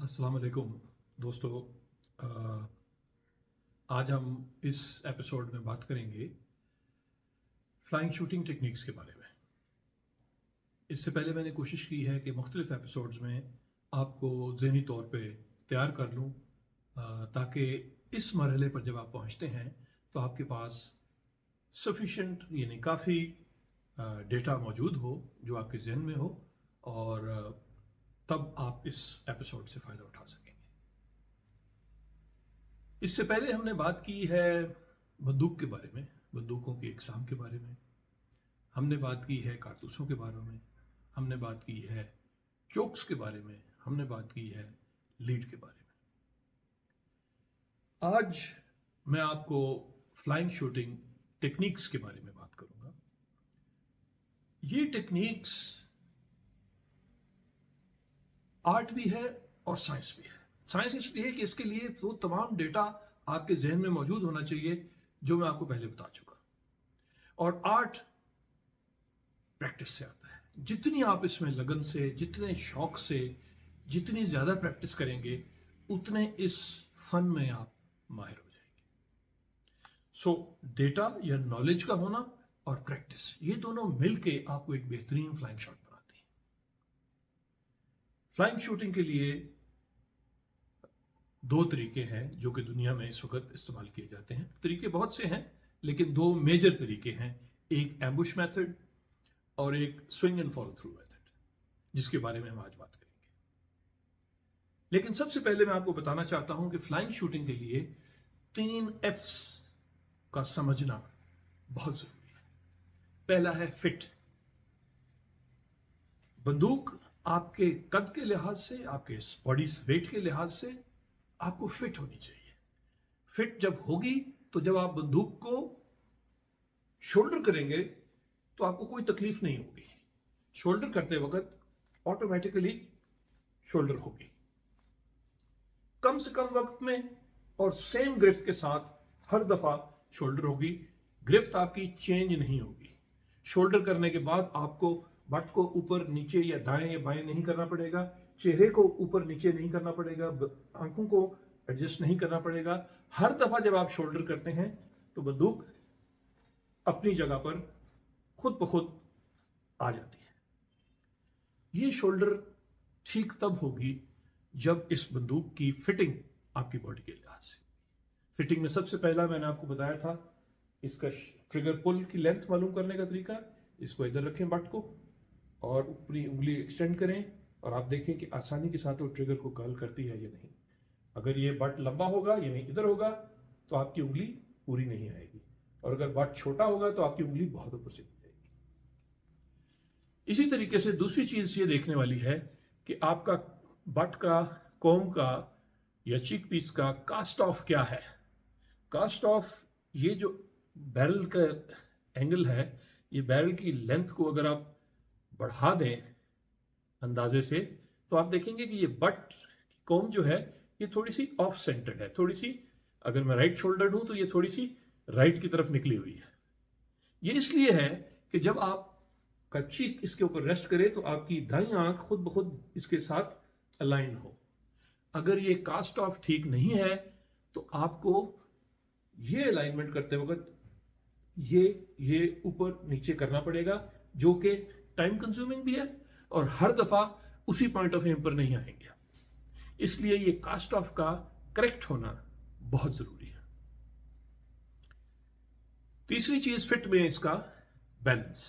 अस्सलाम वालेकुम दोस्तों। आज हम इस एपिसोड में बात करेंगे फ्लाइंग शूटिंग टेक्निक्स के बारे में। इससे पहले मैंने कोशिश की है कि मुख्तलिफ एपिसोड्स में आपको ज़हनी तौर पे तैयार कर लूँ ताकि इस मरहले पर जब आप पहुँचते हैं तो आपके पास सफिशेंट यानी काफ़ी डेटा मौजूद हो जो आपके जहन में हो और तब आप इस एपिसोड से फ़ायदा उठा सकेंगे। इससे पहले हमने बात की है बंदूक के बारे में, बंदूकों की इकसाम के बारे में, हमने बात की है कारतूसों के बारे में, हमने बात की है चोक्स के बारे में, हमने बात की है लीड के बारे में। आज मैं आपको फ्लाइंग शूटिंग टेक्निक्स के बारे में बात करूंगा। ये टेक्निक्स आर्ट भी है और साइंस भी है। साइंस इसलिए कि इसके लिए वो तमाम डेटा आपके जहन में मौजूद होना चाहिए जो मैं आपको पहले बता चुका, और आर्ट प्रैक्टिस से आता है। जितनी आप इसमें लगन से, जितने शौक से, जितनी ज़्यादा प्रैक्टिस करेंगे उतने इस फन में आप माहिर हो जाएंगे। सो डेटा या नॉलेज का होना और प्रैक्टिस, ये दोनों मिलके आपको एक बेहतरीन फ्लाइंग शॉट बनाती हैं। फ्लाइंग शूटिंग के लिए दो तरीके हैं जो कि दुनिया में इस वक्त इस्तेमाल किए जाते हैं। तरीके बहुत से हैं लेकिन दो मेजर तरीके हैं, एक एम्बुश मेथड और एक swing and follow through method, जिसके बारे में हम आज बात करेंगे। लेकिन सबसे पहले मैं आपको बताना चाहता हूं कि फ्लाइंग शूटिंग के लिए 3 F's का समझना बहुत जरूरी है। पहला है फिट। बंदूक आपके कद के लिहाज से, आपके बॉडी वेट के लिहाज से आपको फिट होनी चाहिए। फिट जब होगी तो जब आप बंदूक को शोल्डर करेंगे तो आपको कोई तकलीफ नहीं होगी। शोल्डर करते वक्त ऑटोमेटिकली शोल्डर होगी, कम से कम वक्त में और सेम ग्रिफ्ट के साथ हर दफा शोल्डर होगी। ग्रिफ्ट आपकी चेंज नहीं होगी। शोल्डर करने के बाद आपको बट को ऊपर नीचे या दाएं या बाएं नहीं करना पड़ेगा, चेहरे को ऊपर नीचे नहीं करना पड़ेगा, आंखों को एडजस्ट नहीं करना पड़ेगा। हर दफा जब आप शोल्डर करते हैं तो बंदूक अपनी जगह पर खुद ब खुद आ जाती है। ये शोल्डर ठीक तब होगी जब इस बंदूक की फिटिंग आपकी बॉडी के लिहाज से। फिटिंग में सबसे पहला मैंने आपको बताया था इसका ट्रिगर पुल की लेंथ मालूम करने का तरीका। इसको इधर रखें बट को और ऊपरी उंगली एक्सटेंड करें और आप देखें कि आसानी के साथ वो ट्रिगर को कर्ल करती है या नहीं। अगर ये बट लंबा होगा यानी इधर होगा तो आपकी उंगली पूरी नहीं आएगी, और अगर बट छोटा होगा तो आपकी उंगली बहुत ऊपर चली जाएगी। इसी तरीके से दूसरी चीज ये देखने वाली है कि आपका बट का, कॉम का या चिक पीस का कास्ट ऑफ क्या है। कास्ट ऑफ, ये जो बैरल का एंगल है, ये बैरल की लेंथ को अगर आप बढ़ा दें अंदाजे से तो आप देखेंगे कि ये बट की कॉम जो है ये थोड़ी सी ऑफ सेंटर्ड है, थोड़ी सी, अगर मैं राइट शोल्डर्ड हूं तो ये थोड़ी सी राइट की तरफ निकली हुई है। ये इसलिए है कि जब आप का चीक इसके ऊपर रेस्ट करे तो आपकी दाईं आंख खुद ब खुद इसके साथ अलाइन हो। अगर ये कास्ट ऑफ ठीक नहीं है तो आपको ये अलाइनमेंट करते वक्त ये ऊपर नीचे करना पड़ेगा, जो कि टाइम कंज्यूमिंग भी है और हर दफा उसी पॉइंट ऑफ एम पर नहीं आएंगे। इसलिए ये कास्ट ऑफ का करेक्ट होना बहुत जरूरी है। तीसरी चीज फिट में इसका बैलेंस।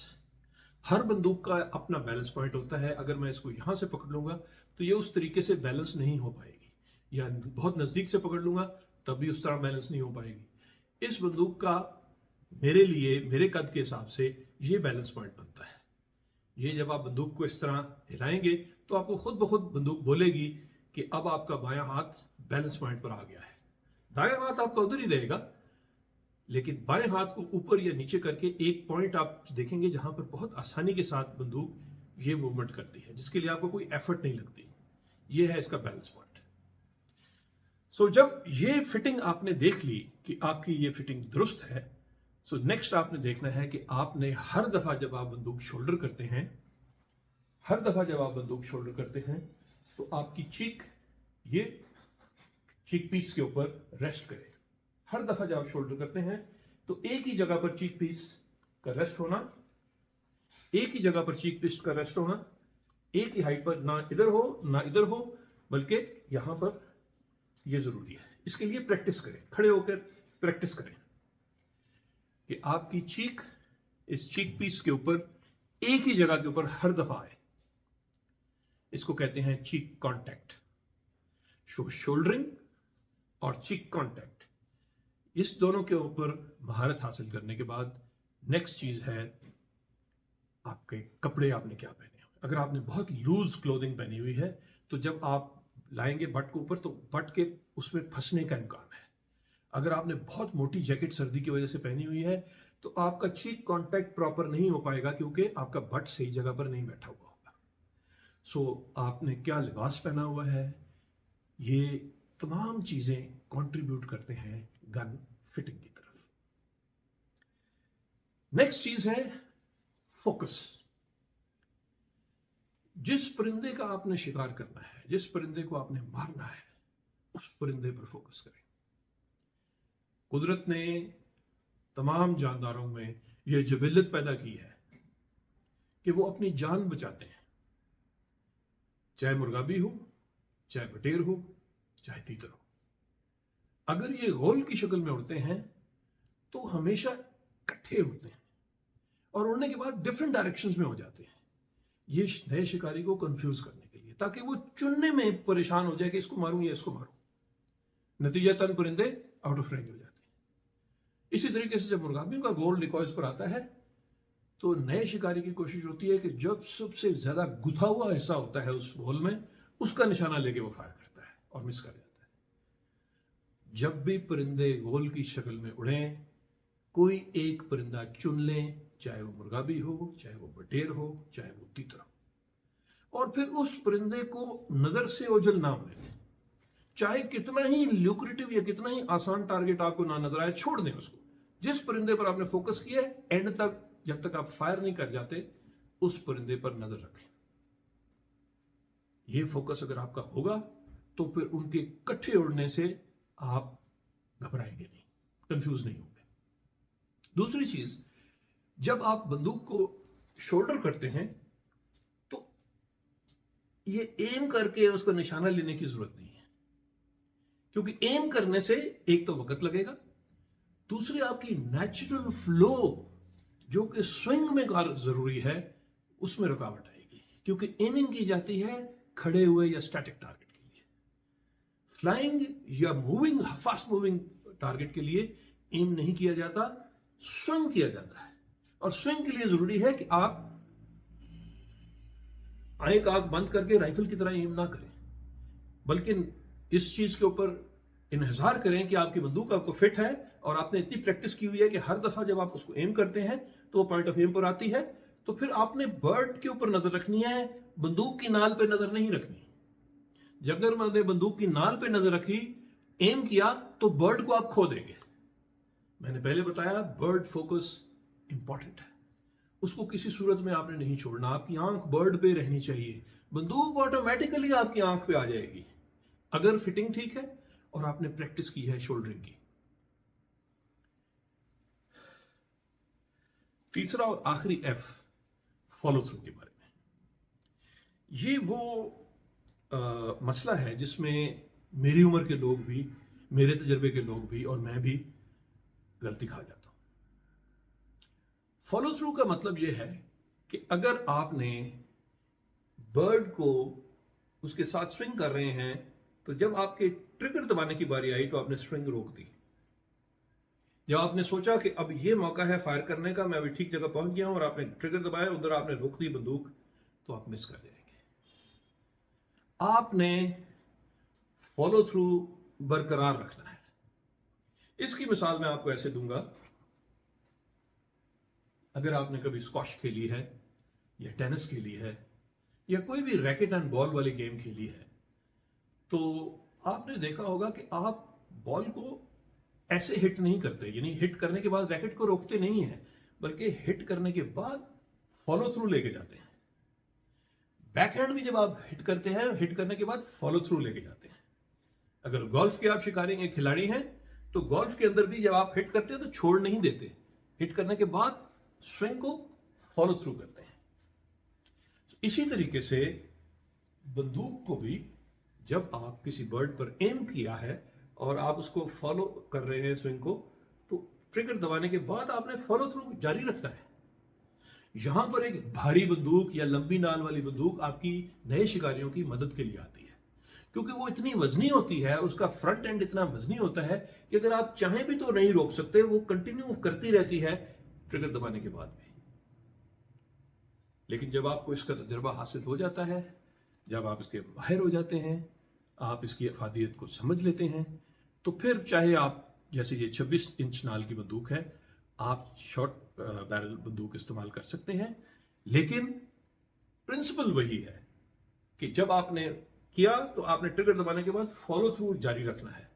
हर बंदूक का अपना बैलेंस पॉइंट होता है। अगर मैं इसको यहां से पकड़ लूंगा तो ये उस तरीके से बैलेंस नहीं हो पाएगी, या बहुत नजदीक से पकड़ लूंगा तब भी उस तरह बैलेंस नहीं हो पाएगी। इस बंदूक का मेरे लिए, मेरे कद के हिसाब से ये बैलेंस पॉइंट बनता है। ये जब आप बंदूक को इस तरह हिलाएंगे तो आपको खुद ब खुद बंदूक बोलेगी कि अब आपका बायां हाथ बैलेंस पॉइंट पर आ गया है। दायां हाथ आपका उधर ही रहेगा, लेकिन बाएं हाथ को ऊपर या नीचे करके एक पॉइंट आप देखेंगे जहां पर बहुत आसानी के साथ बंदूक ये मूवमेंट करती है, जिसके लिए आपको कोई एफर्ट नहीं लगती। ये है इसका बैलेंस पॉइंट। सो जब ये फिटिंग आपने देख ली कि आपकी ये फिटिंग दुरुस्त है, सो नेक्स्ट आपने देखना है कि आपने हर दफा जब आप बंदूक शोल्डर करते हैं, हर दफा जब आप बंदूक शोल्डर करते हैं तो आपकी चीक ये चीक पीस के ऊपर रेस्ट करे। हर दफा जब आप शोल्डर करते हैं तो एक ही जगह पर चीक पीस का रेस्ट होना, एक ही जगह पर चीक पीस का रेस्ट होना, एक ही हाइट पर, ना इधर हो ना इधर हो, बल्कि यहां पर। यह जरूरी है। इसके लिए प्रैक्टिस करें, खड़े होकर प्रैक्टिस करें कि आपकी चीक इस चीक पीस के ऊपर एक ही जगह के ऊपर हर दफा आए। इसको कहते हैं चीक कांटेक्ट। शोल्डरिंग और चीक कांटेक्ट, इस दोनों के ऊपर महारत हासिल करने के बाद नेक्स्ट चीज है आपके कपड़े आपने क्या पहने हैं। अगर आपने बहुत लूज क्लोथिंग पहनी हुई है तो जब आप लाएंगे बट के ऊपर तो बट के उसमें फंसने का इम्कान है। अगर आपने बहुत मोटी जैकेट सर्दी की वजह से पहनी हुई है तो आपका चीक कांटेक्ट प्रॉपर नहीं हो पाएगा, क्योंकि आपका बट सही जगह पर नहीं बैठा हुआ होगा। सो आपने क्या लिबास पहना हुआ है, ये तमाम चीजें कंट्रीब्यूट करते हैं गन फिटिंग की तरफ। नेक्स्ट चीज है फोकस। जिस परिंदे का आपने शिकार करना है, जिस परिंदे को आपने मारना है, उस परिंदे पर फोकस करें। कुदरत ने तमाम जानदारों में यह जबिलत पैदा की है कि वो अपनी जान बचाते हैं, चाहे मुर्गाबी हो, चाहे बटेर हो, चाहे तीतर हो। अगर ये गोल की शक्ल में उड़ते हैं तो हमेशा इकट्ठे उड़ते हैं और उड़ने के बाद डिफरेंट डायरेक्शंस में हो जाते हैं, ये नए शिकारी को कंफ्यूज करने के लिए, ताकि वो चुनने में परेशान हो जाए कि इसको मारूं या इसको मारूं। नतीजतन परिंदे आउट ऑफ रेंज हो जाते हैं। इसी तरीके से जब मुर्गाबियों का गोल डिकॉयज पर आता है तो नए शिकारी की कोशिश होती है कि जब सबसे ज्यादा गुथा हुआ हिस्सा होता है उस गोल में, उसका निशाना लेके वो फायर करता है और मिस कर जाता है। जब भी परिंदे गोल की शक्ल में उड़ें, कोई एक परिंदा चुन लें, चाहे वो मुर्गाबी हो, चाहे वो बटेर हो, चाहे वो तीतर हो, और फिर उस परिंदे को नजर से ओझल ना होने दें। चाहे कितना ही ल्यूक्रेटिव या कितना ही आसान टारगेट आपको ना नजर आए, छोड़ दें उसको। जिस परिंदे पर आपने फोकस किया है, एंड तक जब तक आप फायर नहीं कर जाते उस परिंदे पर नजर रखें। यह फोकस अगर आपका होगा तो फिर उनके इकट्ठे उड़ने से आप घबराएंगे नहीं, कंफ्यूज नहीं होंगे। दूसरी चीज, जब आप बंदूक को शोल्डर करते हैं तो ये एम करके उसका निशाना लेने की जरूरत नहीं है, क्योंकि एम करने से एक तो वक्त लगेगा, दूसरी आपकी नेचुरल फ्लो जो कि स्विंग में जरूरी है उसमें रुकावट आएगी, क्योंकि एमिंग की जाती है खड़े हुए या स्टैटिक टारगेट के लिए। फ्लाइंग या मूविंग, फास्ट मूविंग टारगेट के लिए एम नहीं किया जाता, स्विंग किया जाता है। और स्विंग के लिए जरूरी है कि आप एक आंख बंद करके राइफल की तरह एम ना करें, बल्कि इस चीज के ऊपर इन्हिसार करें कि आपकी बंदूक आपको फिट है और आपने इतनी प्रैक्टिस की हुई है कि हर दफा जब आप उसको एम करते हैं तो वो पॉइंट ऑफ एम पर आती है। तो फिर आपने बर्ड के ऊपर नजर रखनी है, बंदूक की नाल पे नजर नहीं रखनी। जब अगर मैंने बंदूक की नाल पे नजर रखी, एम किया, तो बर्ड को आप खो देंगे। मैंने पहले बताया बर्ड फोकस इंपॉर्टेंट है, उसको किसी सूरत में आपने नहीं छोड़ना। आपकी आंख बर्ड पे रहनी चाहिए, बंदूक ऑटोमेटिकली आपकी आंख पे आ जाएगी अगर फिटिंग ठीक है और आपने प्रैक्टिस की है शोल्डरिंग की। तीसरा और आखिरी एफ, फॉलो थ्रू के बारे में। ये वो मसला है जिसमें मेरी उम्र के लोग भी, मेरे तजर्बे के लोग भी और मैं भी गलती खा जाता हूं। फॉलो थ्रू का मतलब यह है कि अगर आपने बर्ड को उसके साथ स्विंग कर रहे हैं तो जब आपके ट्रिगर दबाने की बारी आई तो आपने स्विंग रोक दी। जब आपने सोचा कि अब ये मौका है फायर करने का, मैं अभी ठीक जगह पहुंच गया हूं, और आपने ट्रिगर दबाया, उधर आपने रोक दी बंदूक, तो आप मिस कर जाएंगे। आपने फॉलो थ्रू बरकरार रखना है। इसकी मिसाल मैं आपको ऐसे दूंगा, अगर आपने कभी स्क्वॉश खेली है या टेनिस खेली है या कोई भी रैकेट एंड बॉल वाली गेम खेली है, तो आपने देखा होगा कि आप बॉल को ऐसे हिट नहीं करते, यानी हिट करने के बाद रैकेट को रोकते नहीं है, बल्कि हिट करने के बाद फॉलो थ्रू लेके जाते हैं। बैक हैंड भी जब आप हिट करते हैं, हिट करने के बाद फॉलो थ्रू लेके जाते हैं। अगर गोल्फ के आप शिकारी खिलाड़ी हैं तो गोल्फ के अंदर भी जब आप हिट करते हैं तो छोड़ नहीं देते, हिट करने के बाद स्विंग को फॉलो थ्रू करते हैं। इसी तरीके से बंदूक को भी जब आप किसी बर्ड पर एम किया है और आप उसको फॉलो कर रहे हैं स्विंग को, तो ट्रिगर दबाने के बाद आपने फॉलो थ्रू जारी रखना है। यहां पर एक भारी बंदूक या लंबी नाल वाली बंदूक आपकी नए शिकारियों की मदद के लिए आती है, क्योंकि वो इतनी वजनी होती है, उसका फ्रंट एंड इतना वजनी होता है कि अगर आप चाहें भी तो नहीं रोक सकते, वो कंटिन्यू करती रहती है ट्रिगर दबाने के बाद भी। लेकिन जब आपको इसका तजर्बा हासिल हो जाता है, जब आप इसके माहिर हो जाते हैं, आप इसकी अफादियत को समझ लेते हैं, तो फिर चाहे आप जैसे ये 26 इंच नाल की बंदूक है, आप शॉर्ट बैरल बंदूक इस्तेमाल कर सकते हैं। लेकिन प्रिंसिपल वही है कि जब आपने किया तो आपने ट्रिगर दबाने के बाद फॉलो थ्रू जारी रखना है,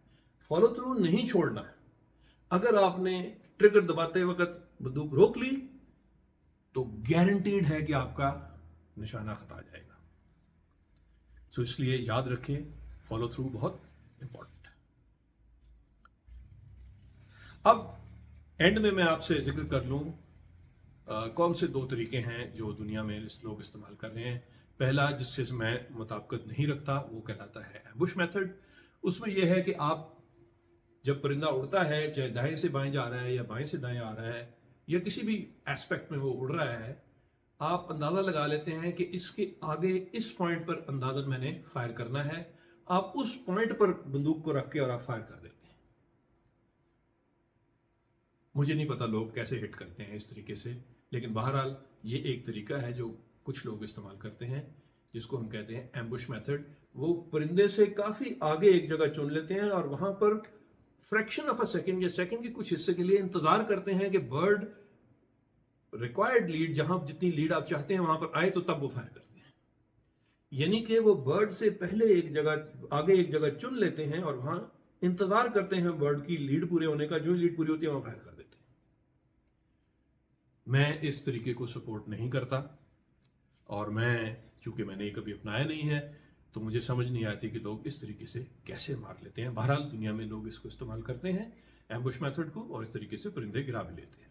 फॉलो थ्रू नहीं छोड़ना है। अगर आपने ट्रिगर दबाते वक्त बंदूक रोक ली तो गारंटीड है कि आपका निशाना खता जाएगा। सो इसलिए याद रखें, फॉलो थ्रू बहुत इंपॉर्टेंट है। अब एंड में मैं आपसे जिक्र कर लूं कौन से दो तरीके हैं जो दुनिया में लोग इस्तेमाल कर रहे हैं। पहला, जिससे मैं मुताबिकत नहीं रखता, वो कहलाता है एम्बुश मेथड। उसमें यह है कि आप जब परिंदा उड़ता है, चाहे दाएं से बाएं जा रहा है या बाएं से दाएं आ रहा है या किसी भी एस्पेक्ट में वो उड़ रहा है, आप अंदाजा लगा लेते हैं कि इसके आगे इस पॉइंट पर अंदाजन मैंने फायर करना है। आप उस पॉइंट पर बंदूक को रख के और आप फायर कर देते हैं। मुझे नहीं पता लोग कैसे हिट करते हैं इस तरीके से, लेकिन बहरहाल ये एक तरीका है जो कुछ लोग इस्तेमाल करते हैं, जिसको हम कहते हैं एम्बुश मेथड। वो परिंदे से काफी आगे एक जगह चुन लेते हैं और वहां पर फ्रैक्शन ऑफ अ सेकंड या सेकंड के कुछ हिस्से के लिए इंतजार करते हैं कि बर्ड रिक्वायर्ड लीड, जहां जितनी लीड आप चाहते हैं वहां पर आए, तो तब वो फायर करते हैं। यानी कि वो बर्ड से पहले एक जगह आगे एक जगह चुन लेते हैं और वहां इंतजार करते हैं बर्ड की लीड पूरे होने का। जो लीड पूरी होती है वहां फायर कर देते हैं। मैं इस तरीके को सपोर्ट नहीं करता, और मैं चूंकि मैंने ये कभी अपनाया नहीं है तो मुझे समझ नहीं आती कि लोग इस तरीके से कैसे मार लेते हैं। बहरहाल दुनिया में लोग इसको इस्तेमाल करते हैं, एम्बुश मेथड को, और इस तरीके से परिंदे गिरा भी लेते हैं।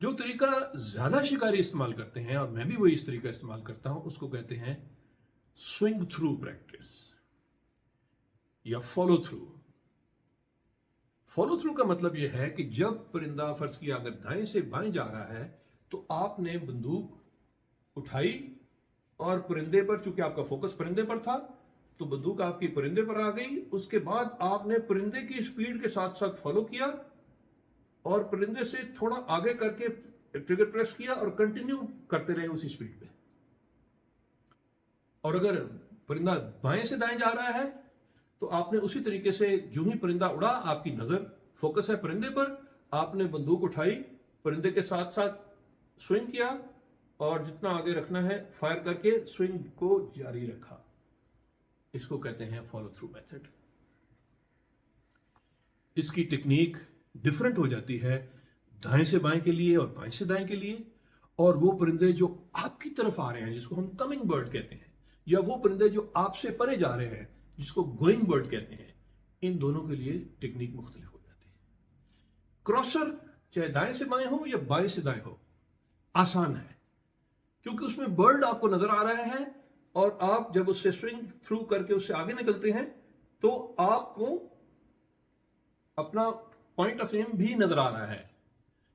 जो तरीका ज्यादा शिकारी इस्तेमाल करते हैं, और मैं भी वही इस तरीका इस्तेमाल करता हूं, उसको कहते हैं स्विंग थ्रू प्रैक्टिस या फॉलो थ्रू। फॉलो थ्रू का मतलब यह है कि जब परिंदा फर्ज किया अगर दाएं से बाएं जा रहा है, तो आपने बंदूक उठाई और परिंदे पर, चूंकि आपका फोकस परिंदे पर था, तो बंदूक आपकी परिंदे पर आ गई। उसके बाद आपने परिंदे की स्पीड के साथ साथ फॉलो किया और परिंदे से थोड़ा आगे करके ट्रिगर प्रेस किया और कंटिन्यू करते रहे उसी स्पीड पे। और अगर परिंदा बाएं से दाएं जा रहा है तो आपने उसी तरीके से, जो ही परिंदा उड़ा, आपकी नजर फोकस है परिंदे पर, आपने बंदूक उठाई, परिंदे के साथ साथ स्विंग किया और जितना आगे रखना है फायर करके स्विंग को जारी रखा। इसको कहते हैं फॉलो थ्रू मेथड। इसकी टेक्निक डिफरेंट हो जाती है दाएं से बाएं के लिए और बाएं से दाएं के लिए। और वो परिंदे जो आपकी तरफ आ रहे हैं, जिसको हम कमिंग बर्ड कहते हैं, या वो परिंदे जो आपसे परे जा रहे हैं, जिसको गोइंग बर्ड कहते हैं, इन दोनों के लिए टेक्निक मुख्तलिफ हो जाती है। क्रॉसर चाहे दाएं से बाएं हो या बाएं से दाएं हो, आसान है, क्योंकि उसमें बर्ड आपको नजर आ रहा है और आप जब उससे स्विंग थ्रू करके उससे आगे निकलते हैं तो आपको अपना पॉइंट ऑफ एम भी नजर आ रहा है,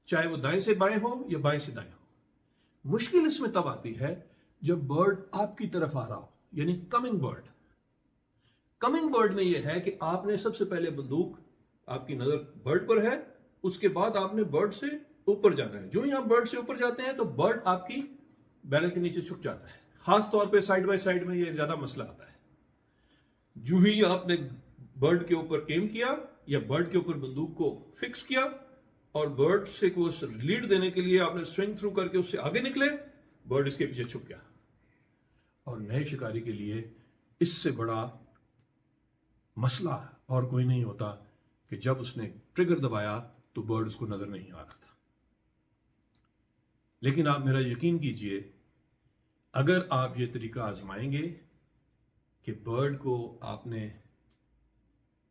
चाहे वो दाएं से बाएं हो या बाएं से दाएं हो। मुश्किल इसमें तब आती है जब बर्ड आपकी तरफ आ रहा हो, यानी कमिंग बर्ड। कमिंग बर्ड में यह है कि आपने सबसे पहले बंदूक, आपकी नजर बर्ड पर है, उसके बाद आपने बर्ड से ऊपर जाना है। जो ही आप बर्ड से ऊपर जाते हैं तो बर्ड आपकी बैरल के नीचे छुप जाता है। खास तौर पे साइड बाय साइड में यह ज्यादा मसला आता है। जो ही आपने बर्ड के ऊपर एम किया या बर्ड के ऊपर बंदूक को फिक्स किया और बर्ड से को लीड देने के लिए आपने स्विंग थ्रू करके उससे आगे निकले, बर्ड इसके पीछे छुप गया। और नए शिकारी के लिए इससे बड़ा मसला और कोई नहीं होता कि जब उसने ट्रिगर दबाया तो बर्ड उसको नजर नहीं आ रहा था। लेकिन आप मेरा यकीन कीजिए, अगर आप ये तरीका आजमाएंगे कि बर्ड को आपने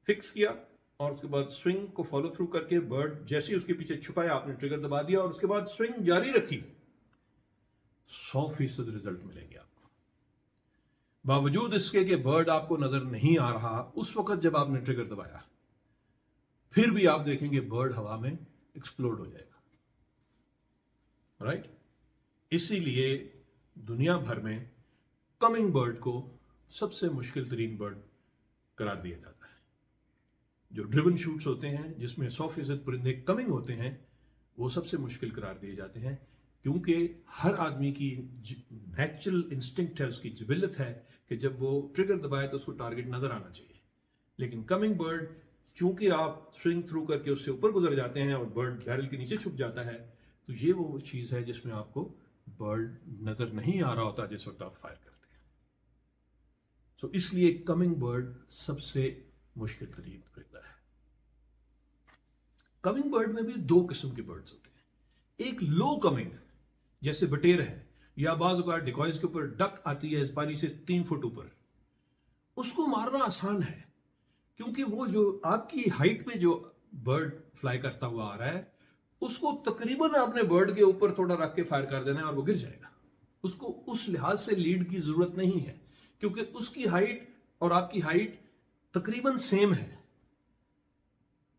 फिक्स किया और उसके बाद स्विंग को फॉलो थ्रू करके बर्ड जैसे ही उसके पीछे छुपाया, आपने ट्रिगर दबा दिया और उसके बाद स्विंग जारी रखी, 100% रिजल्ट मिलेंगे आपको। बावजूद इसके कि बर्ड आपको नजर नहीं आ रहा, उस वक्त जब आपने ट्रिगर दबाया, फिर भी आप देखेंगे बर्ड हवा में एक्सप्लोड हो जाएगा, राइट। इसीलिए दुनिया भर में कमिंग बर्ड को सबसे मुश्किल तरीन बर्ड करार दिया जाता है। जो ड्रिवन शूट्स होते हैं जिसमें 100% परिंदे कमिंग होते हैं, वो सबसे मुश्किल करार दिए जाते हैं, क्योंकि हर आदमी की नेचुरल इंस्टिंक्ट है, उसकी जिबिलत है कि जब वो ट्रिगर दबाए तो उसको टारगेट नजर आना चाहिए। लेकिन कमिंग बर्ड, चूंकि आप स्विंग थ्रू करके उससे ऊपर गुजर जाते हैं और बर्ड बैरल के नीचे छुप जाता है, तो ये वो चीज है जिसमें आपको बर्ड नजर नहीं आ रहा होता जिस वक्त आप फायर करते हैं। सो इसलिए कमिंग बर्ड सबसे मुश्किल तरीन परिंदा है। कमिंग बर्ड में भी दो किस्म के बर्ड्स होते हैं। एक लो कमिंग, जैसे बटेर है, या बाज़ औक़ात डिकॉयज के ऊपर डक आती है पानी से 3 फुट ऊपर, उसको मारना आसान है, क्योंकि वो जो आपकी हाइट पे जो बर्ड फ्लाई करता हुआ आ रहा है, उसको तकरीबन आपने बर्ड के ऊपर थोड़ा रख के फायर कर देना है और वो गिर जाएगा। उसको उस लिहाज से लीड की जरूरत नहीं है, क्योंकि उसकी हाइट और आपकी हाइट तकरीबन सेम है,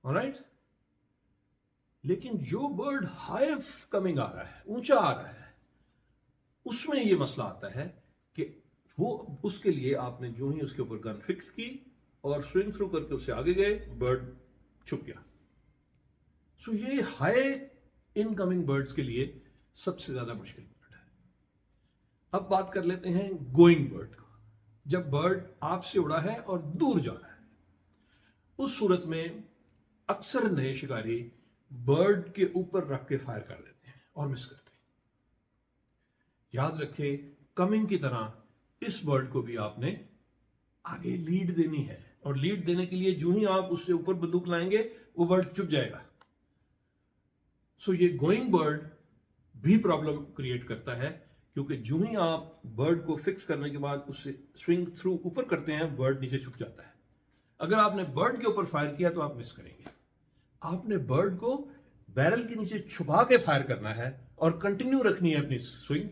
ऑलराइट। लेकिन जो बर्ड हाई कमिंग आ रहा है, ऊंचा आ रहा है, उसमें यह मसला आता है कि वो उसके लिए आपने जो ही उसके ऊपर गन फिक्स की और स्विंग थ्रू करके उससे आगे गए, बर्ड छुप गया। सो ये हाई इनकमिंग बर्ड्स के लिए सबसे ज्यादा मुश्किल बर्ड है। अब बात कर लेते हैं गोइंग बर्ड को। जब बर्ड आपसे उड़ा है और दूर जा रहा है, उस सूरत में अक्सर नए शिकारी बर्ड के ऊपर रख के फायर कर देते हैं और मिस करते हैं। याद रखें, कमिंग की तरह इस बर्ड को भी आपने आगे लीड देनी है, और लीड देने के लिए जो ही आप उससे ऊपर बंदूक लाएंगे, वो बर्ड चुप जाएगा। सो ये गोइंग बर्ड भी प्रॉब्लम क्रिएट करता है, क्योंकि जो ही आप बर्ड को फिक्स करने के बाद उससे स्विंग थ्रू ऊपर करते हैं, बर्ड नीचे छुप जाता है। अगर आपने बर्ड के ऊपर फायर किया तो आप मिस करेंगे। आपने बर्ड को बैरल के नीचे छुपा के फायर करना है और कंटिन्यू रखनी है अपनी स्विंग,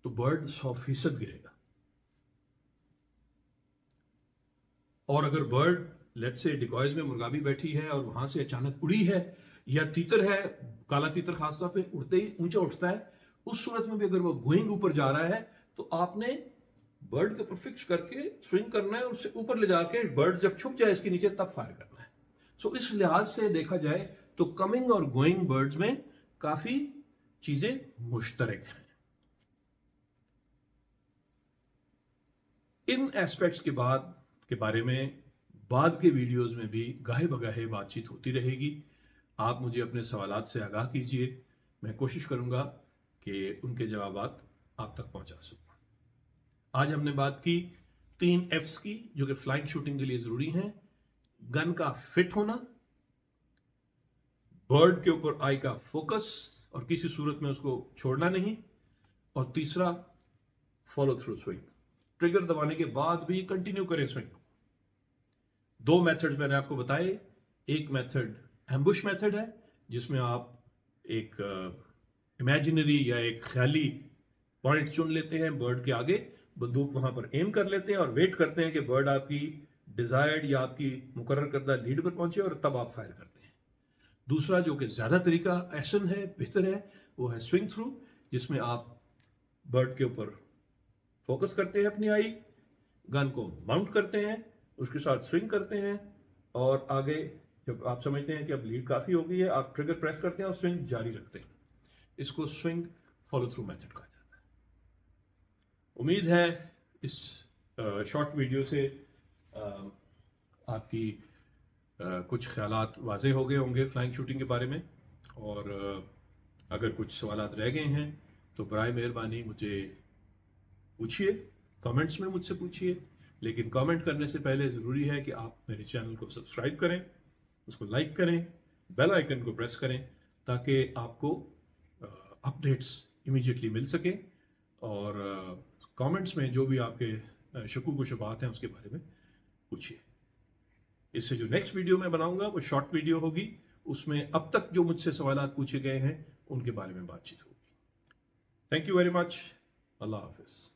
तो बर्ड 100% गिरेगा। और अगर बर्ड लेट्स से डिकॉयज में मुर्गाबी बैठी है और वहां से अचानक उड़ी है, या तीतर है, काला तीतर खासतौर पे उड़ते ही ऊंचा उठता है, उस सूरत में भी अगर वो गोइंग ऊपर जा रहा है, तो आपने बर्ड के ऊपर फिक्स करके स्विंग करना है, उससे ऊपर ले जाके बर्ड जब छुप जाए इसके नीचे, तब फायर करना है। सो इस लिहाज से देखा जाए तो कमिंग और गोइंग बर्ड्स में काफी चीजें मुश्तरक हैं। इन एस्पेक्ट्स के बारे में बाद के वीडियोस में भी गाहे बगाहे बातचीत होती रहेगी। आप मुझे अपने सवालात से आगाह कीजिए, मैं कोशिश करूंगा कि उनके जवाब आप तक पहुंचा सकूं। आज हमने बात की 3 F's की, जो कि फ्लाइंग शूटिंग के लिए जरूरी हैं। गन का फिट होना, बर्ड के ऊपर आई का फोकस और किसी सूरत में उसको छोड़ना नहीं, और तीसरा फॉलो थ्रू स्विंग, ट्रिगर दबाने के बाद भी कंटिन्यू करें स्विंग। 2 मेथड्स मैंने आपको बताए। एक मेथड एम्बुश मेथड है, जिसमें आप एक इमेजिनरी या एक ख्याली पॉइंट चुन लेते हैं बर्ड के आगे, बंदूक वहां पर एम कर लेते हैं और वेट करते हैं कि बर्ड आपकी डिजायर्ड या आपकी मुकर्रर करदा लीड पर पहुंचे और तब आप फायर करते हैं। दूसरा, जो कि ज्यादा तरीका ऐसन है, बेहतर है, वो है स्विंग थ्रू, जिसमें आप बर्ड के ऊपर फोकस करते हैं अपनी आई, गन को माउंट करते हैं, उसके साथ स्विंग करते हैं, और आगे जब आप समझते हैं कि अब लीड काफी हो गई है, आप ट्रिगर प्रेस करते हैं और स्विंग जारी रखते हैं। इसको स्विंग फॉलो थ्रू मेथड कहा जाता है। उम्मीद है इस शॉर्ट वीडियो से आपकी कुछ ख्यालात वाज़ेह हो गए होंगे फ्लाइंग शूटिंग के बारे में, और अगर कुछ सवालात रह गए हैं तो बराए मेहरबानी मुझे पूछिए, कमेंट्स में मुझसे पूछिए। लेकिन कमेंट करने से पहले ज़रूरी है कि आप मेरे चैनल को सब्सक्राइब करें, उसको लाइक करें, बेल आइकन को प्रेस करें, ताकि आपको अपडेट्स इमीडिएटली मिल सके, और कमेंट्स में जो भी आपके शकूक व शुबहात हैं उसके बारे में पूछिए। اس سے جو نیکسٹ ویڈیو میں بناؤں گا وہ شارٹ ویڈیو ہوگی، اس میں اب تک جو مجھ سے سوالات پوچھے گئے ہیں ان کے بارے میں بات چیت ہوگی. Thank you very much. اللہ حافظ.